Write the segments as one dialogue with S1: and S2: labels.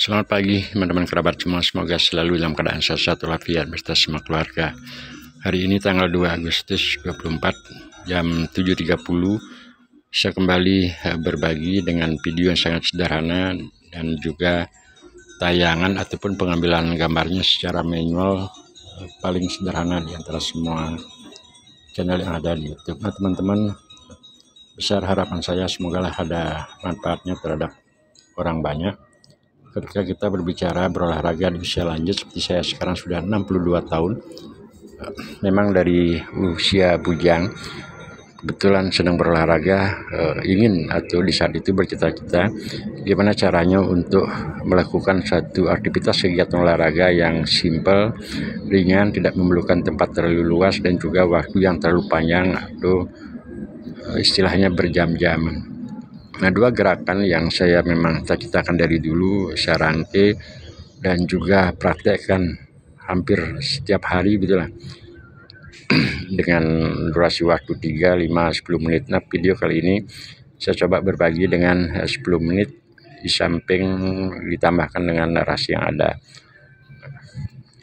S1: Selamat pagi teman-teman kerabat semua, semoga selalu dalam keadaan sehat walafiat beserta semua keluarga. Hari ini tanggal 2 Agustus 24 jam 7.30 saya kembali berbagi dengan video yang sangat sederhana dan juga tayangan ataupun pengambilan gambarnya secara manual paling sederhana di antara semua channel yang ada di YouTube. Nah teman-teman, besar harapan saya semoga ada manfaatnya terhadap orang banyak. Ketika kita berbicara berolahraga di usia lanjut seperti saya sekarang sudah 62 tahun, memang dari usia bujang kebetulan sedang berolahraga, ingin atau di saat itu bercita-cita gimana caranya untuk melakukan satu aktivitas kegiatan olahraga yang simple, ringan, tidak memerlukan tempat terlalu luas dan juga waktu yang terlalu panjang atau istilahnya berjam-jam. Nah, dua gerakan yang saya memang cita-citakan dari dulu, saya rangkai dan juga praktekkan hampir setiap hari begitulah. Dengan durasi waktu 3, 5, 10 menit. Nah, video kali ini saya coba berbagi dengan 10 menit di samping ditambahkan dengan narasi yang ada.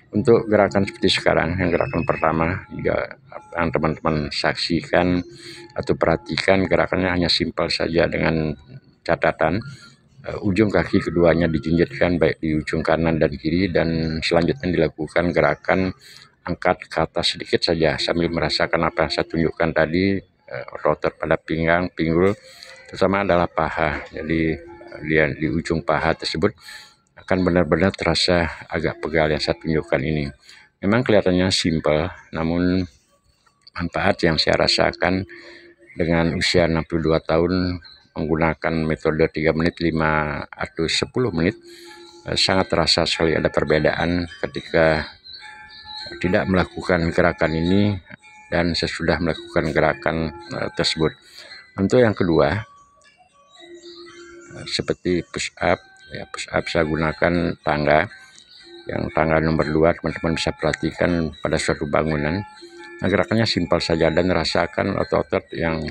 S1: Untuk gerakan seperti sekarang, yang gerakan pertama juga yang teman-teman saksikan atau perhatikan, gerakannya hanya simpel saja dengan catatan ujung kaki keduanya dijinjitkan baik di ujung kanan dan kiri, dan selanjutnya dilakukan gerakan angkat ke atas sedikit saja sambil merasakan apa yang saya tunjukkan tadi, otot pada pinggang, pinggul, terutama adalah paha. Jadi di ujung paha tersebut akan benar-benar terasa agak pegal yang saya tunjukkan ini. Memang kelihatannya simpel, namun manfaat yang saya rasakan dengan usia 62 tahun menggunakan metode 3 menit, 5 atau 10 menit sangat terasa sekali ada perbedaan ketika tidak melakukan gerakan ini dan sesudah melakukan gerakan tersebut. Untuk yang kedua, seperti push up, ya push up saya gunakan tangga. Yang tangga nomor 2 teman-teman bisa perhatikan pada suatu bangunan. Nah, gerakannya simpel saja dan rasakan otot-otot yang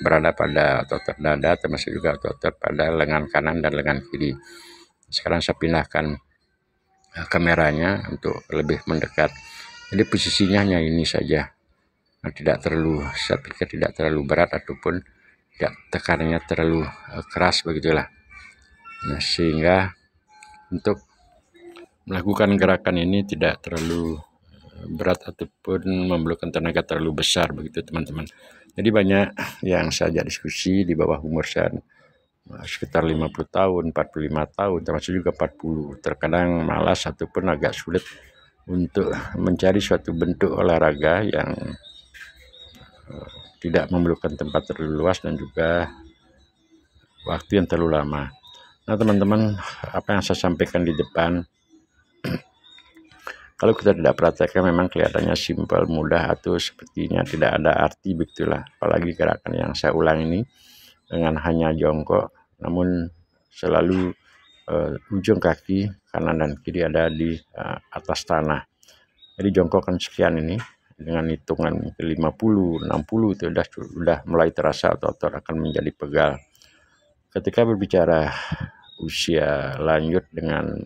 S1: berada pada otot dada, termasuk juga otot pada lengan kanan dan lengan kiri. Sekarang saya pindahkan kameranya untuk lebih mendekat. Jadi posisinya hanya ini saja. Nah, tidak terlalu, saya pikir tidak terlalu berat ataupun tidak tekanannya terlalu keras begitulah. Nah, sehingga untuk melakukan gerakan ini tidak terlalu berat ataupun memerlukan tenaga terlalu besar begitu teman-teman. Jadi banyak yang saya ajak diskusi di bawah umur saya sekitar 50 tahun, 45 tahun, termasuk juga 40. Terkadang malas ataupun agak sulit untuk mencari suatu bentuk olahraga yang tidak memerlukan tempat terlalu luas dan juga waktu yang terlalu lama. Nah teman-teman, apa yang saya sampaikan di depan, kalau kita tidak praktekkan memang kelihatannya simpel, mudah, atau sepertinya tidak ada arti begitulah. Apalagi gerakan yang saya ulang ini dengan hanya jongkok, namun selalu ujung kaki kanan dan kiri ada di atas tanah. Jadi jongkokkan sekian ini dengan hitungan 50, 60 itu sudah mulai terasa otot akan menjadi pegal. Ketika berbicara usia lanjut dengan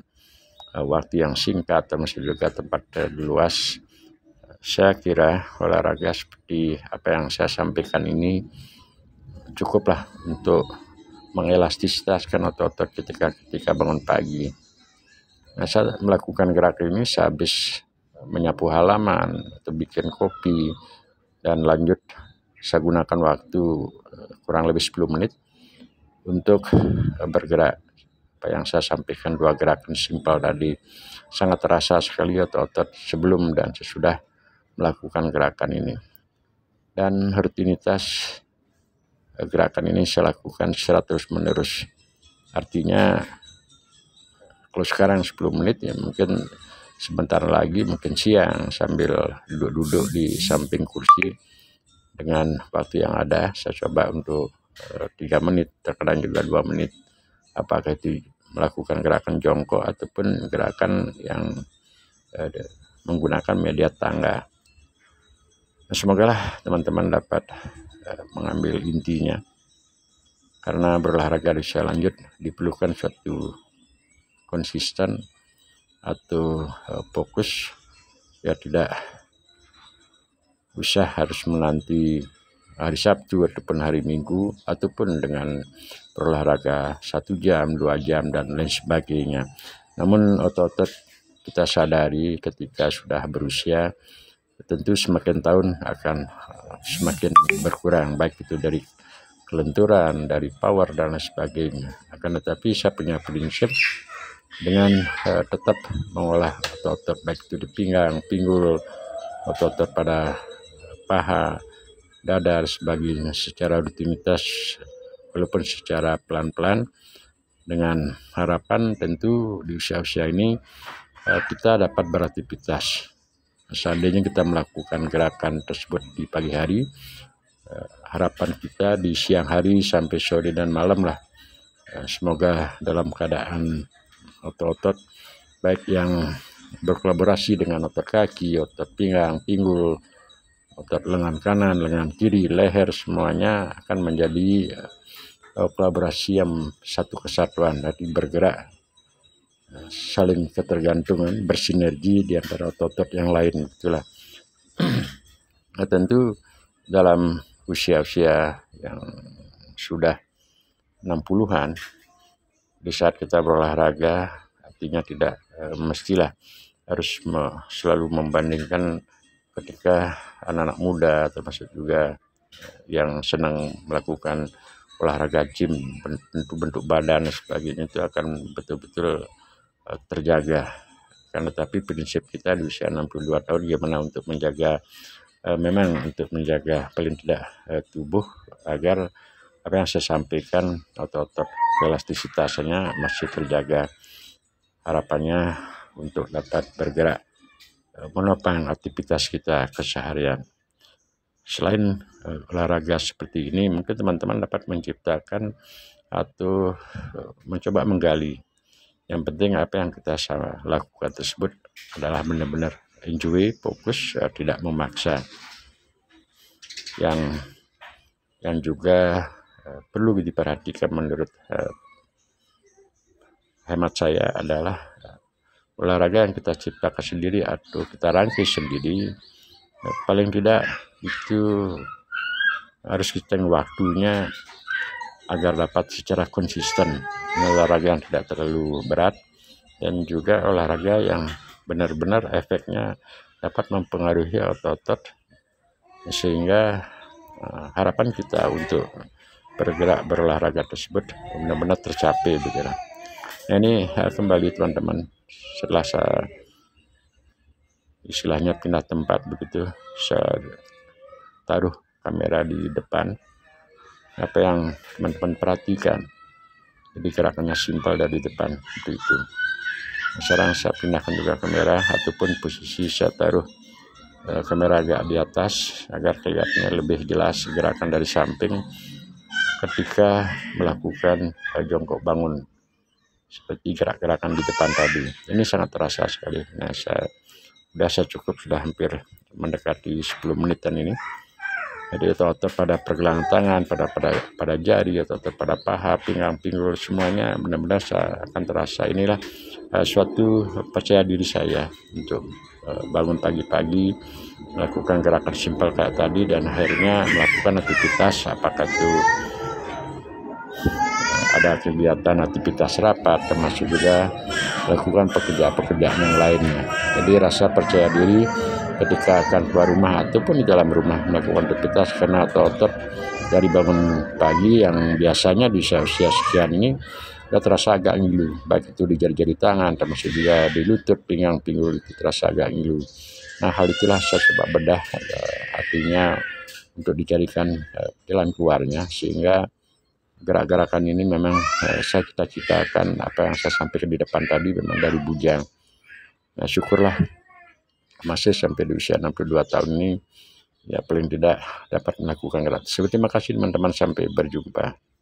S1: waktu yang singkat termasuk juga tempat luas, saya kira olahraga seperti apa yang saya sampaikan ini cukuplah untuk mengelastiskan otot-otot ketika bangun pagi. Nah, saya melakukan gerakan ini sehabis menyapu halaman atau bikin kopi, dan lanjut saya gunakan waktu kurang lebih 10 menit untuk bergerak. Apa yang saya sampaikan, dua gerakan simpel tadi sangat terasa sekali otot-otot sebelum dan sesudah melakukan gerakan ini. Dan rutinitas gerakan ini saya lakukan secara terus-menerus. Artinya kalau sekarang 10 menit ya mungkin sebentar lagi mungkin siang sambil duduk-duduk di samping kursi dengan waktu yang ada saya coba untuk 3 menit, terkadang juga 2 menit. Apakah itu melakukan gerakan jongkok ataupun gerakan yang menggunakan media tangga. Nah, semoga teman-teman dapat mengambil intinya, karena berolahraga di usia lanjut diperlukan suatu konsisten atau fokus, ya tidak usah harus menanti hari Sabtu ataupun hari Minggu, ataupun dengan berolahraga 1 jam, 2 jam, dan lain sebagainya. Namun otot-otot kita sadari ketika sudah berusia, tentu semakin tahun akan semakin berkurang, baik itu dari kelenturan, dari power, dan lain sebagainya. Akan tetapi saya punya prinsip dengan tetap mengolah otot-otot, baik itu di pinggang, pinggul, otot-otot pada paha, dada, dan sebagainya secara rutinitas, walaupun secara pelan-pelan, dengan harapan tentu di usia-usia ini kita dapat beraktivitas. Seandainya kita melakukan gerakan tersebut di pagi hari, harapan kita di siang hari sampai sore dan malam lah, semoga dalam keadaan otot-otot baik yang berkolaborasi dengan otot kaki, otot pinggang, pinggul, otot lengan kanan, lengan kiri, leher, semuanya akan menjadi kolaborasi yang satu kesatuan, jadi bergerak saling ketergantungan, bersinergi di antara otot-otot yang lain, itulah. Nah, tentu dalam usia-usia yang sudah 60-an, di saat kita berolahraga, artinya tidak mestilah harus selalu membandingkan ketika anak-anak muda, termasuk juga yang senang melakukan olahraga gym, bentuk badan dan sebagainya, itu akan betul-betul terjaga. Karena tapi prinsip kita di usia 62 tahun gimana untuk menjaga, memang untuk menjaga paling tidak tubuh agar apa yang saya sampaikan, otot-otot elastisitasnya masih terjaga. Harapannya untuk dapat bergerak menopang aktivitas kita keseharian. Selain olahraga seperti ini, mungkin teman-teman dapat menciptakan atau mencoba menggali. Yang penting apa yang kita lakukan tersebut adalah benar-benar enjoy, fokus, tidak memaksa. Yang juga perlu diperhatikan menurut hemat saya adalah olahraga yang kita ciptakan sendiri atau kita rangkai sendiri, paling tidak itu harus kita waktunya agar dapat secara konsisten, olahraga yang tidak terlalu berat, dan juga olahraga yang benar-benar efeknya dapat mempengaruhi otot-otot, sehingga harapan kita untuk bergerak berolahraga tersebut benar-benar tercapai begitu. Nah, ini kembali teman-teman, setelah saya istilahnya pindah tempat begitu, saya taruh kamera di depan. Apa yang teman-teman perhatikan, jadi gerakannya simpel dari depan itu. Sekarang saya pindahkan juga kamera, ataupun posisi saya taruh kamera agak di atas agar kelihatannya lebih jelas gerakan dari samping ketika melakukan jongkok bangun, seperti gerak-gerakan di depan tadi. Ini sangat terasa sekali. Nah, saya cukup sudah hampir mendekati 10 menitan ini. Jadi otot-otot pada pergelangan tangan, pada jari, otot-otot pada paha, pinggang, pinggul, semuanya benar-benar akan terasa. Inilah suatu percaya diri saya untuk bangun pagi-pagi, melakukan gerakan simpel kayak tadi, dan akhirnya melakukan aktivitas, apakah itu ada kegiatan aktivitas rapat, termasuk juga melakukan pekerjaan-pekerjaan yang lainnya. Jadi rasa percaya diri ketika akan keluar rumah ataupun di dalam rumah melakukan aktivitas, karena otot-otot dari bangun pagi yang biasanya di usia sekian ini sudah terasa agak ngilu, baik itu di jari-jari tangan, termasuk juga di lutut, pinggang, pinggul, itu terasa agak ngilu. Nah, hal itulah saya coba bedah, artinya untuk dicarikan jalan keluarnya, sehingga gerak-gerakan ini memang saya cita-citakan apa yang saya sampaikan di depan tadi memang dari bujang. Nah, syukurlah masih sampai di usia 62 tahun ini, ya paling tidak dapat melakukan gerak. Terima kasih teman-teman, sampai berjumpa.